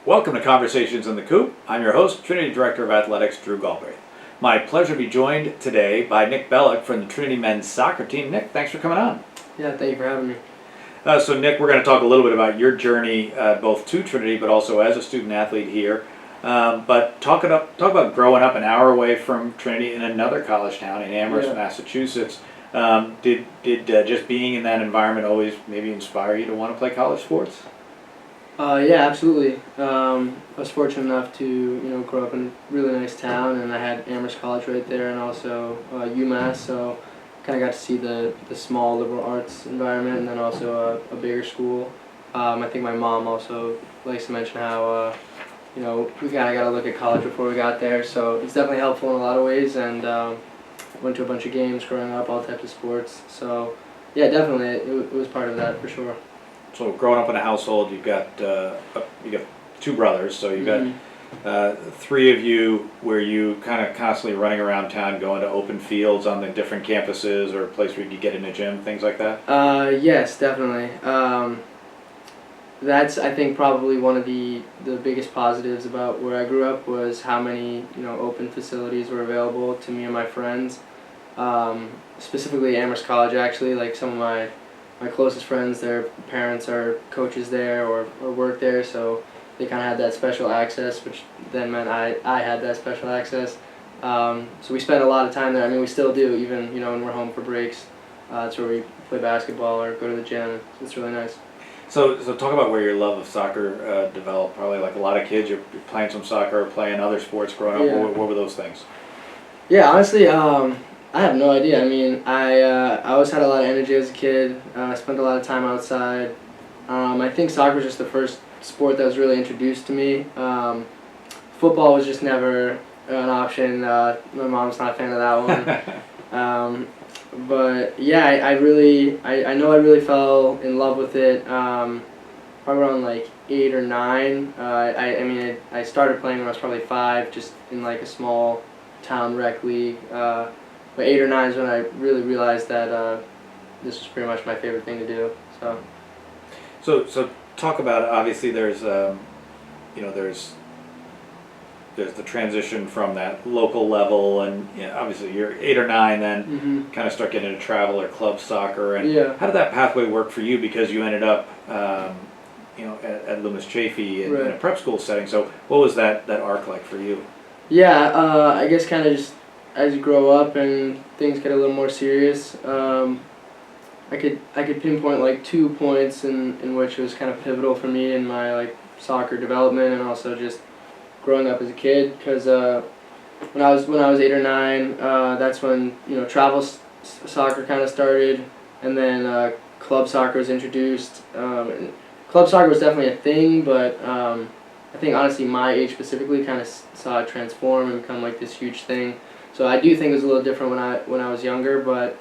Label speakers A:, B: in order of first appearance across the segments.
A: Welcome to Conversations in the Coop. I'm your host, Trinity Director of Athletics, Drew Galbraith. My pleasure to be joined today by Nick Bellak from the Trinity men's soccer team. Nick, thanks for coming on.
B: Yeah, thank you for having me.
A: So Nick, we're going to talk a little bit about your journey both to Trinity but also as a student athlete here. But talk about growing up an hour away from Trinity in another college town in Amherst, Massachusetts. Did just being in that environment always maybe inspire you to want to play college sports?
B: Yeah, absolutely. I was fortunate enough to grow up in a really nice town, and I had Amherst College right there, and also UMass. So kind of got to see the small liberal arts environment, and then also a bigger school. I think my mom also likes to mention how we kind of got to look at college before we got there. So it's definitely helpful in a lot of ways, and went to a bunch of games growing up, all types of sports. So yeah, definitely it was part of that for sure.
A: So growing up in a household, you've got two brothers, so you've got three of you where you kind of constantly running around town, going to open fields on the different campuses or a place where you could get in a gym, things like that?
B: Yes, definitely. That's, I think, probably one of the biggest positives about where I grew up was how many open facilities were available to me and my friends. Specifically Amherst College, actually, like some of my closest friends, their parents are coaches there or work there, so they kind of had that special access, which then meant I had that special access. So we spent a lot of time there. I mean, we still do, even when we're home for breaks. That's where we play basketball or go to the gym. It's really nice.
A: So talk about where your love of soccer developed. Probably like a lot of kids, you're playing some soccer, playing other sports growing up.
B: Yeah.
A: What were those things?
B: Yeah, honestly, I have no idea. I mean, I always had a lot of energy as a kid. I spent a lot of time outside. I think soccer was just the first sport that was really introduced to me. Football was just never an option. My mom's not a fan of that one. But yeah, I know I really fell in love with it probably around like 8 or 9. I started playing when I was probably 5, just in like a small town rec league. But 8 or 9 is when I really realized that this was pretty much my favorite thing to do.
A: So talk about it. Obviously there's the transition from that local level, and obviously you're 8 or 9, then kind of start getting into travel or club soccer. And how did that pathway work for you? Because you ended up at Loomis Chaffee in a prep school setting. So what was that arc like for you?
B: Yeah, I guess kind of just as you grow up and things get a little more serious, I could pinpoint like 2 points in which it was kind of pivotal for me in my like soccer development and also just growing up as a kid. Because when I was 8 or 9, that's when travel soccer kind of started, and then club soccer was introduced. And club soccer was definitely a thing, but I think honestly my age specifically kind of saw it transform and become like this huge thing. So I do think it was a little different when I was younger, but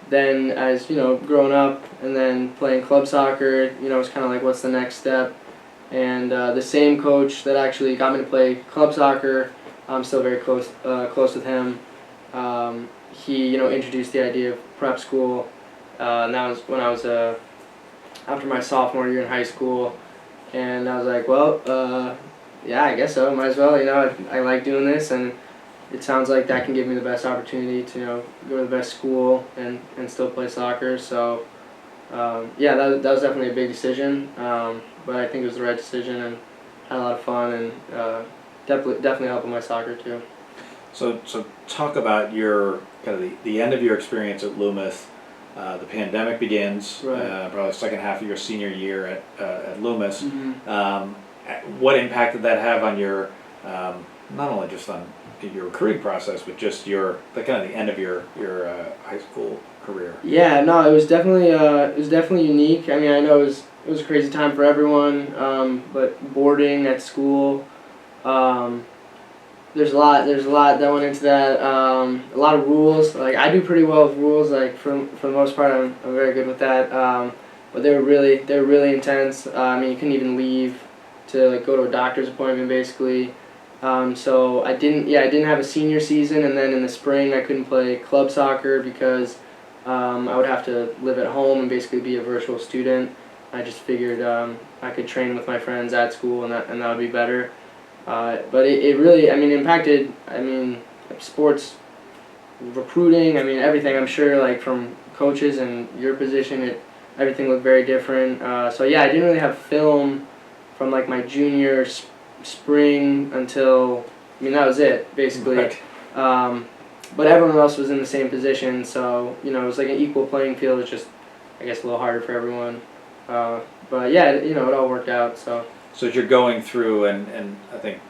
B: then as growing up and then playing club soccer, it's kind of like what's the next step. And the same coach that actually got me to play club soccer, I'm still very close with him. He introduced the idea of prep school, and that was when I was after my sophomore year in high school, and I was like, well, yeah, I guess so. Might as well. I like doing this, and it sounds like that can give me the best opportunity to go to the best school and still play soccer. So yeah, that was definitely a big decision, but I think it was the right decision, and had a lot of fun, and definitely helped with my soccer too.
A: So talk about your kind of the end of your experience at Loomis. The pandemic begins, probably the second half of your senior year at Loomis. What impact did that have on your not only just on your recruiting process, but just the kind of the end of your high school career? Yeah,
B: no, it was definitely unique. I mean, I know it was a crazy time for everyone, but boarding at school, there's a lot that went into that. A lot of rules. Like I do pretty well with rules. Like for the most part, I'm very good with that. But they were really intense. I mean, you couldn't even leave to like go to a doctor's appointment basically. So I didn't have a senior season, and then in the spring I couldn't play club soccer because I would have to live at home and basically be a virtual student. I just figured I could train with my friends at school, and that would be better. But it really, I mean, impacted, I mean, sports, recruiting, I mean, everything. I'm sure, like, from coaches and your position, everything looked very different. So, yeah, I didn't really have film from, like, my junior spring until, I mean, that was it, basically.
A: Right.
B: But everyone else was in the same position, so, you know, it was like an equal playing field. It was just, I guess, a little harder for everyone. But, yeah, you know, it all worked out, so.
A: So as you're going through, and I think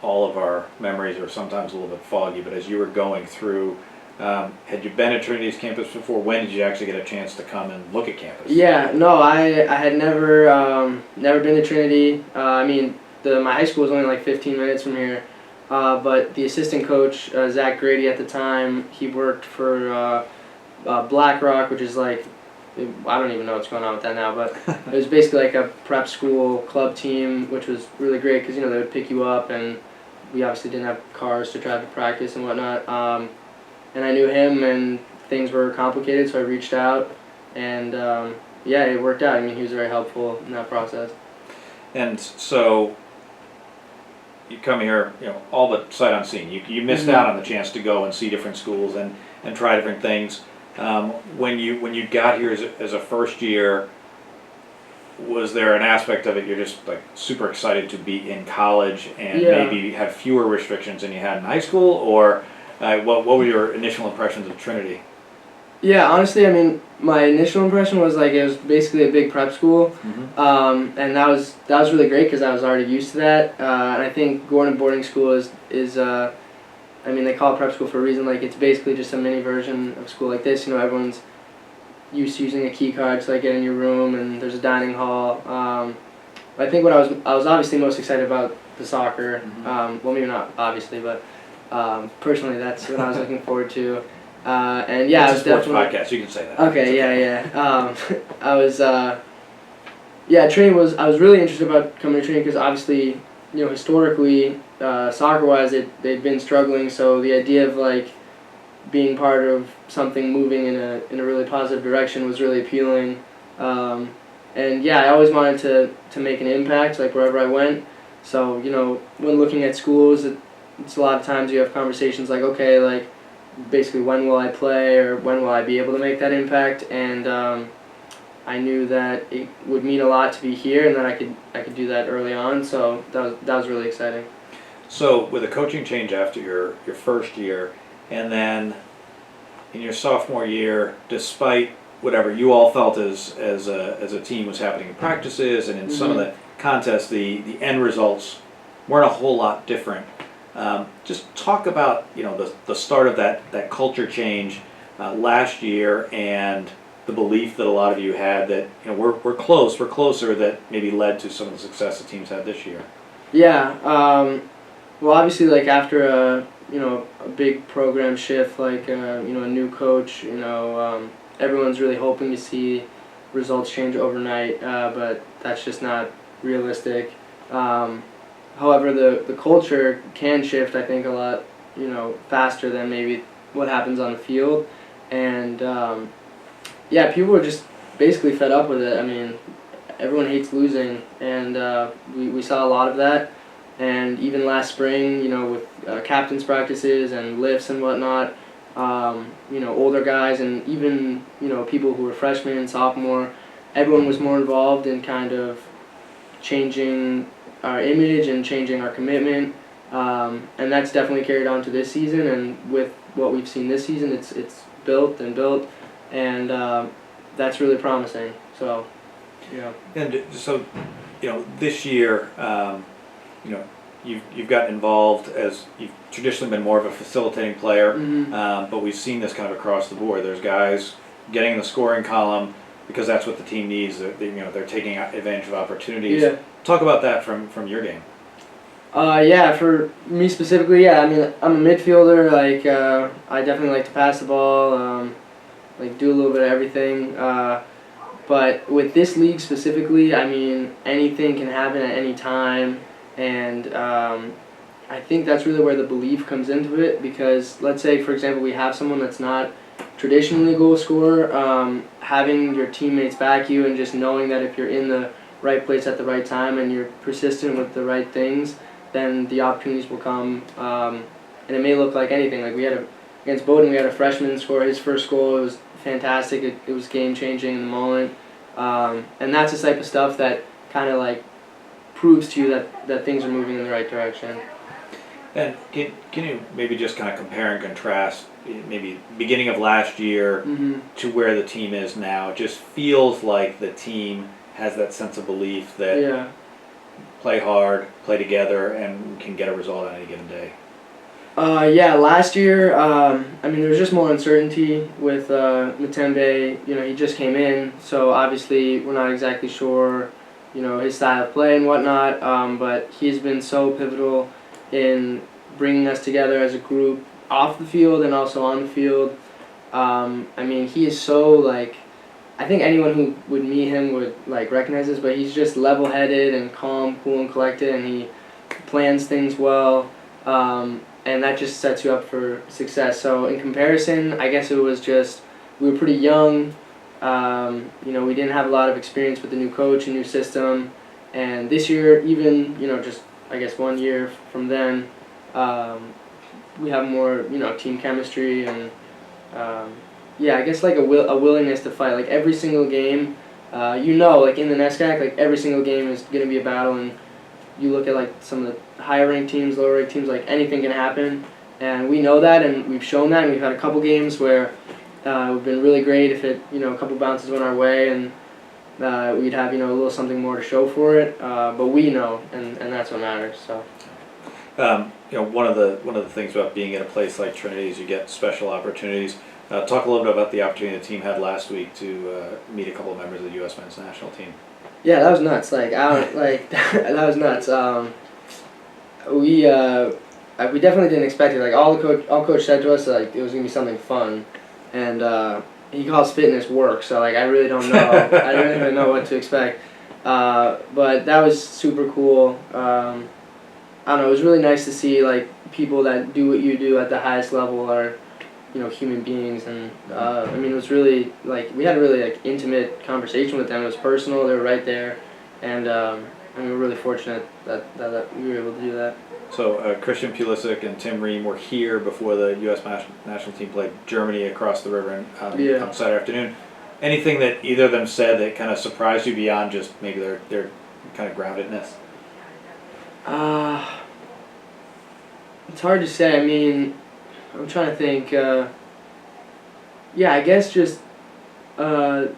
A: all of our memories are sometimes a little bit foggy, but as you were going through, had you been at Trinity's campus before? When did you actually get a chance to come and look at campus?
B: Yeah, no, I had never been to Trinity. I mean, my high school was only like 15 minutes from here, but the assistant coach, Zach Grady at the time, he worked for BlackRock, which is like, I don't even know what's going on with that now, but it was basically like a prep school club team, which was really great because, you know, they would pick you up, and we obviously didn't have cars to drive to practice and whatnot. And I knew him, and things were complicated, so I reached out, and yeah, it worked out. I mean, he was very helpful in that process.
A: And so you come here, you know, all but sight unseen. You missed out on the chance to go and see different schools and try different things. When you got here as a first year, was there an aspect of it you're just like super excited to be in college and maybe have fewer restrictions than you had in high school, or what were your initial impressions of Trinity?
B: Yeah, honestly, I mean, my initial impression was like it was basically a big prep school, and that was really great because I was already used to that. And I think going to boarding school is I mean, they call it prep school for a reason. Like, it's basically just a mini version of school like this. You know, everyone's used to using a key card to like get in your room, and there's a dining hall. I think what I was obviously most excited about the soccer. Well, maybe not obviously, but personally, that's what I was looking forward to. And yeah,
A: it's a sports podcast. You can say that.
B: Okay, yeah. I was, Trinity was. I was really interested about coming to Trinity because obviously, you know, historically, soccer-wise, they'd been struggling. So the idea of like being part of something moving in a really positive direction was really appealing. And yeah, I always wanted to make an impact, like wherever I went. So, you know, when looking at schools, it's a lot of times you have conversations like, okay, like basically when will I play or when will I be able to make that impact, and I knew that it would mean a lot to be here and that I could do that early on, so that was really exciting.
A: So with a coaching change after your first year, and then in your sophomore year, despite whatever you all felt as a team was happening in practices and in some of the contests, the end results weren't a whole lot different. Just talk about, you know, the start of that culture change last year, and the belief that a lot of you had that, you know, we're closer, that maybe led to some of the success the teams had this year.
B: Yeah. Well, obviously, like after a big program shift, like a new coach, everyone's really hoping to see results change overnight, but that's just not realistic. However, the culture can shift, I think, a lot, faster than maybe what happens on the field. And, people are just basically fed up with it. I mean, everyone hates losing, and we saw a lot of that. And even last spring, with captain's practices and lifts and whatnot, older guys and even, people who were freshmen and sophomore, everyone was more involved in kind of changing our image and changing our commitment, and that's definitely carried on to this season. And with what we've seen this season, it's built, and that's really promising. So,
A: And so, this year, you've gotten involved as you've traditionally been more of a facilitating player, but we've seen this kind of across the board. There's guys getting in the scoring column because that's what the team needs. They're taking advantage of opportunities.
B: Yeah.
A: Talk about that from your game.
B: For me specifically, I mean, I'm a midfielder. Like, I definitely like to pass the ball, do a little bit of everything. But with this league specifically, I mean, anything can happen at any time. And I think that's really where the belief comes into it, because let's say, for example, we have someone that's not traditionally a goal scorer, having your teammates back you and just knowing that if you're in the right place at the right time and you're persistent with the right things, then the opportunities will come. And it may look like anything. Like against Bowdoin, we had a freshman score his first goal. It was fantastic. It was game-changing in the moment. And that's the type of stuff that kind of like proves to you that things are moving in the right direction.
A: And can you maybe just kind of compare and contrast maybe beginning of last year to where the team is now? It just feels like the team has that sense of belief that play hard, play together, and can get a result on any given day.
B: Last year, there was just more uncertainty with Matembe. He just came in, so obviously we're not exactly sure, his style of play and whatnot, but he's been so pivotal in bringing us together as a group off the field and also on the field. He is so, I think anyone who would meet him would, recognize this, but he's just level-headed and calm, cool, and collected, and he plans things well. And that just sets you up for success. So in comparison, I guess it was just, we were pretty young. We didn't have a lot of experience with the new coach and new system. And this year, even, just, I guess 1 year from then, we have more, team chemistry and, I guess a willingness to fight. Every single game, in the NESCAC, every single game is going to be a battle. And you look at some of the higher ranked teams, lower ranked teams, anything can happen, and we know that, and we've shown that, and we've had a couple games where we've been really great if it, a couple bounces went our way, and we'd have, a little something more to show for it, but we know, and that's what matters. So.
A: One of the things about being at a place like Trinity is you get special opportunities. Talk a little bit about the opportunity the team had last week to meet a couple of members of the U.S. men's national team.
B: Yeah, that was nuts. That was nuts. We definitely didn't expect it. All coach said to us, it was gonna be something fun, and he calls fitness work. So I really don't know. I don't even know what to expect. But that was super cool. I don't know. It was really nice to see people that do what you do at the highest level are, human beings, and it was really we had a really intimate conversation with them. It was personal. They were right there, and we were really fortunate that we were able to do that.
A: So Christian Pulisic and Tim Ream were here before the U.S. national team played Germany across the river on Saturday afternoon. Anything that either of them said that kind of surprised you beyond just maybe their kind of groundedness?
B: It's hard to say. I'm trying to think. I guess just Pulisic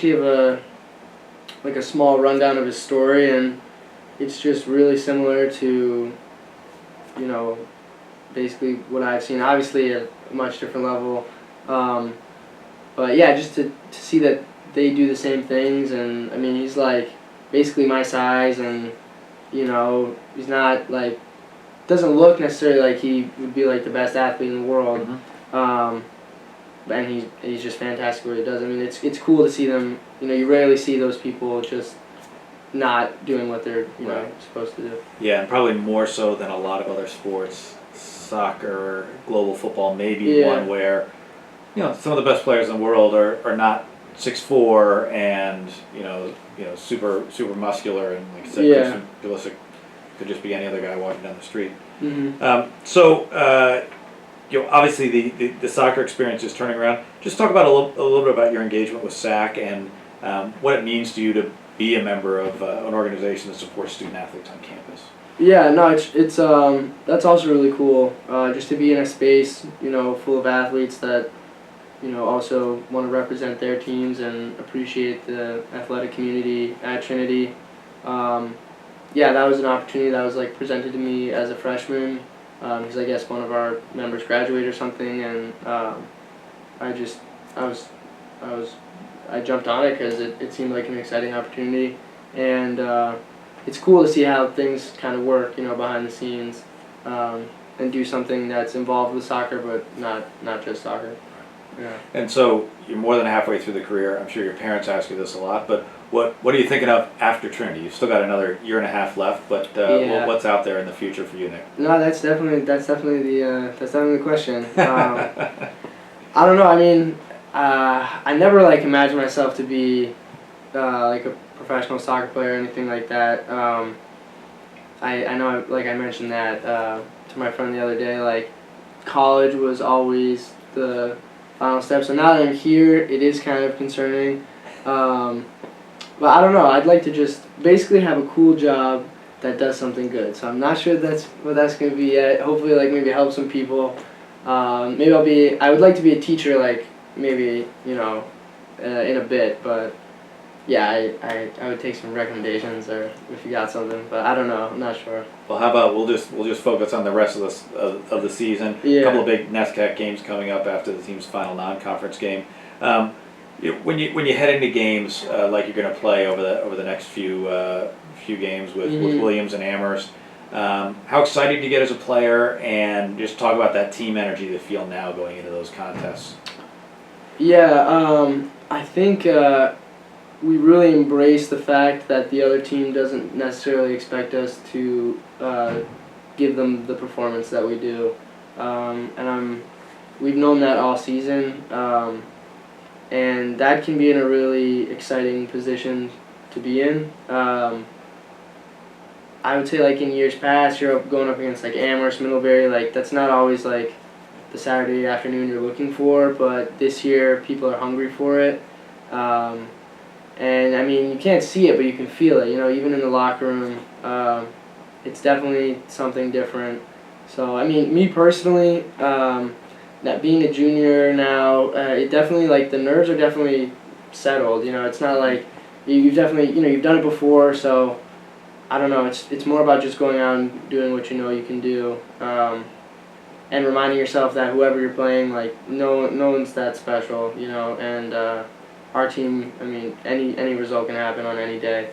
B: gave a small rundown of his story, and it's just really similar to, basically what I've seen. Obviously at a much different level, but just to see that they do the same things, and he's basically my size, and he's not doesn't look necessarily like he would be the best athlete in the world, and he's just fantastic what he does. It's cool to see them. You rarely see those people just not doing what they're supposed to do.
A: Yeah, and probably more so than a lot of other sports, soccer, global football, maybe one where some of the best players in the world are not 6'4" and super muscular, and like I said, Christian Pulisic could just be any other guy walking down the street. Obviously the soccer experience is turning around. Just talk about a little bit about your engagement with SAC and what it means to you to be a member of an organization that supports student athletes on campus.
B: Yeah, no, it's that's also really cool. Just to be in a space full of athletes that also want to represent their teams and appreciate the athletic community at Trinity. That was an opportunity that was presented to me as a freshman, because I guess one of our members graduated or something, and I jumped on it because it seemed like an exciting opportunity, and it's cool to see how things kind of work, behind the scenes, and do something that's involved with soccer, but not just soccer. Yeah. And
A: so you're more than halfway through the career. I'm sure your parents ask you this a lot, but what are you thinking of after Trinity? You've still got another year and a half left, but what's out there in the future for you, Nick?
B: No, that's definitely the question. I don't know. I mean, I never like imagined myself to be like a professional soccer player or anything like that. I know, like I mentioned that to my friend the other day. Like, college was always the final step. So now that I'm here, it is kind of concerning. But I don't know. I'd like to just basically have a cool job that does something good. So I'm not sure that's what that's going to be yet. Hopefully, like maybe help some people. Maybe I would like to be a teacher, like maybe in a bit. But yeah, I would take some recommendations or if you got something. But I don't know. I'm not sure.
A: Well, how about we'll just focus on the rest of the season.
B: Yeah.
A: A couple of big NESCAC games coming up after the team's final non-conference game. When you head into games like you're going to play over the next few games with Williams and Amherst, how excited do you get as a player, and just talk about that team energy you feel now going into those contests?
B: Yeah, I think we really embrace the fact that the other team doesn't necessarily expect us to give them the performance that we do, and we've known that all season. And that can be in a really exciting position to be in. I would say, like, in years past, you're going up against, like, Amherst, Middlebury. Like, that's not always, like, the Saturday afternoon you're looking for. But this year, people are hungry for it. And, I mean, you can't see it, but you can feel it. Even in the locker room, it's definitely something different. So, I mean, me personally, that being a junior now, it definitely, like, the nerves are definitely settled. It's not like you've definitely, you've done it before, so I don't know. It's more about just going out and doing what you know you can do, and reminding yourself that whoever you're playing, like, no one's that special, and our team, I mean, any result can happen on any day.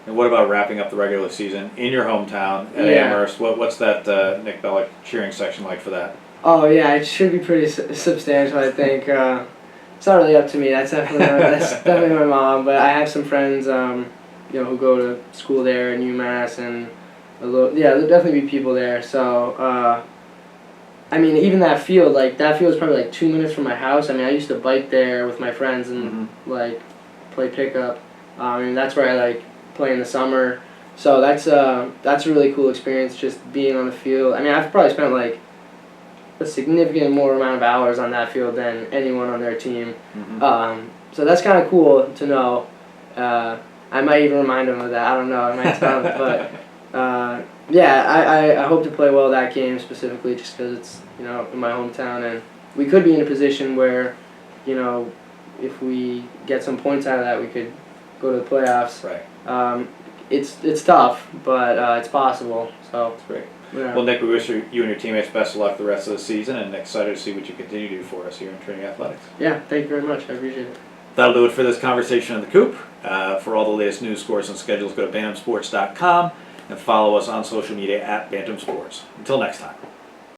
A: And what about wrapping up the regular season in your hometown at Amherst? What's that Nick Bellak cheering section like for that?
B: Oh yeah, it should be pretty substantial. I think it's not really up to me. That's definitely my mom. But I have some friends, who go to school there in UMass, and there'll definitely be people there. So I mean, even that field is probably like 2 minutes from my house. I mean, I used to bike there with my friends and like play pickup. And that's where I like play in the summer. So that's a really cool experience, just being on the field. I mean, I've probably spent like a significant more amount of hours on that field than anyone on their team. So that's kind of cool to know. I might even remind them of that. I don't know. I might tell them. But I hope to play well that game specifically just because it's in my hometown, and we could be in a position where if we get some points out of that, we could go to the playoffs.
A: Right.
B: It's tough, but it's possible. So
A: that's great.
B: Yeah.
A: Well, Nick, we wish you and your teammates best of luck the rest of the season, and excited to see what you continue to do for us here in Trinity Athletics.
B: Yeah, thank you very much. I appreciate it.
A: That'll do it for this conversation on the Coop. For all the latest news, scores, and schedules, go to bantamsports.com and follow us on social media at Bantam Sports. Until next time.